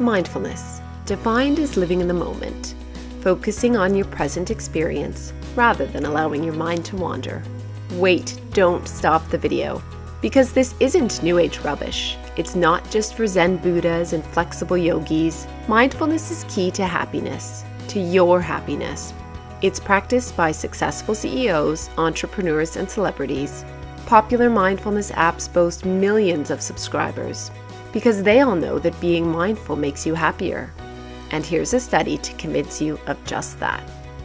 Mindfulness, defined as living in the moment, focusing on your present experience rather than allowing your mind to wander. Wait, don't stop the video, because this isn't New Age rubbish. It's not just for Zen Buddhas and flexible yogis. Mindfulness is key to happiness, to your happiness. It's practiced by successful CEOs, entrepreneurs, and celebrities. Popular mindfulness apps boast millions of subscribers because they all know that being mindful makes you happier. And here's a study to convince you of just that.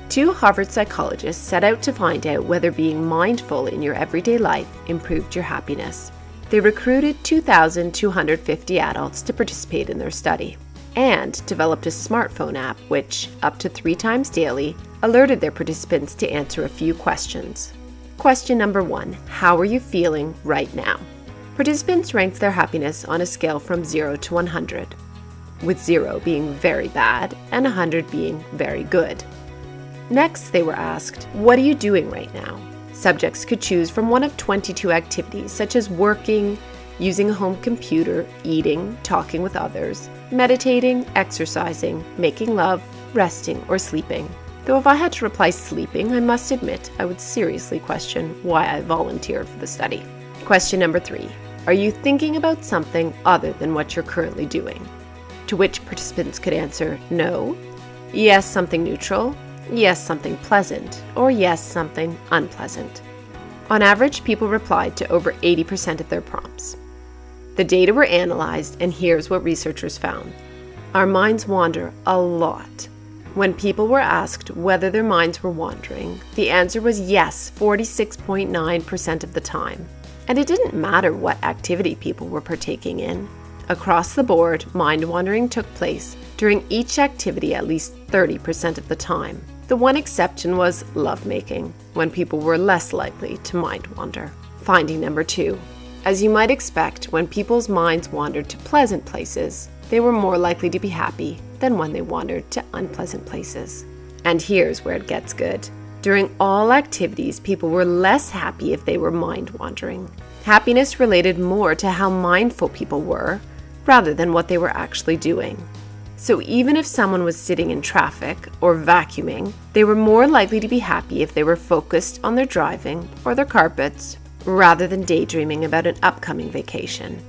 2 Harvard psychologists set out to find out whether being mindful in your everyday life improved your happiness. They recruited 2,250 adults to participate in their study and developed a smartphone app which, up to 3 times daily, alerted their participants to answer a few questions. Question number 1, how are you feeling right now? Participants ranked their happiness on a scale from 0 to 100, with 0 being very bad and 100 being very good. Next, they were asked, what are you doing right now? Subjects could choose from one of 22 activities such as working, using a home computer, eating, talking with others, meditating, exercising, making love, resting, or sleeping. Though if I had to reply sleeping, I must admit I would seriously question why I volunteered for the study. Question number 3. Are you thinking about something other than what you're currently doing? To which participants could answer no, yes, something neutral, yes, something pleasant, or yes, something unpleasant. On average, people replied to over 80% of their prompts. The data were analyzed, and here's what researchers found. Our minds wander a lot. When people were asked whether their minds were wandering, the answer was yes, 46.9% of the time. And it didn't matter what activity people were partaking in. Across the board, mind wandering took place during each activity at least 30% of the time. The one exception was lovemaking, when people were less likely to mind wander. Finding number 2. As you might expect, when people's minds wandered to pleasant places, they were more likely to be happy than when they wandered to unpleasant places. And here's where it gets good. During all activities, people were less happy if they were mind wandering. Happiness related more to how mindful people were rather than what they were actually doing. So even if someone was sitting in traffic or vacuuming, they were more likely to be happy if they were focused on their driving or their carpets rather than daydreaming about an upcoming vacation.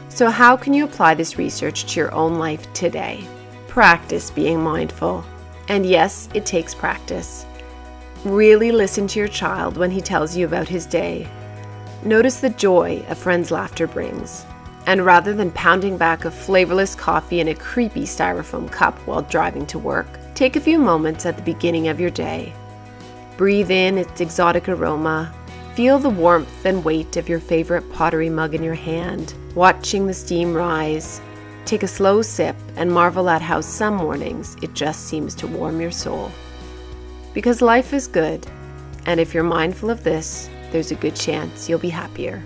So how can you apply this research to your own life today? Practice being mindful. And yes, it takes practice. Really listen to your child when he tells you about his day. Notice the joy a friend's laughter brings. And rather than pounding back a flavorless coffee in a creepy styrofoam cup while driving to work, take a few moments at the beginning of your day. Breathe in its exotic aroma. Feel the warmth and weight of your favorite pottery mug in your hand, watching the steam rise. Take a slow sip and marvel at how some mornings it just seems to warm your soul. Because life is good, and if you're mindful of this, there's a good chance you'll be happier.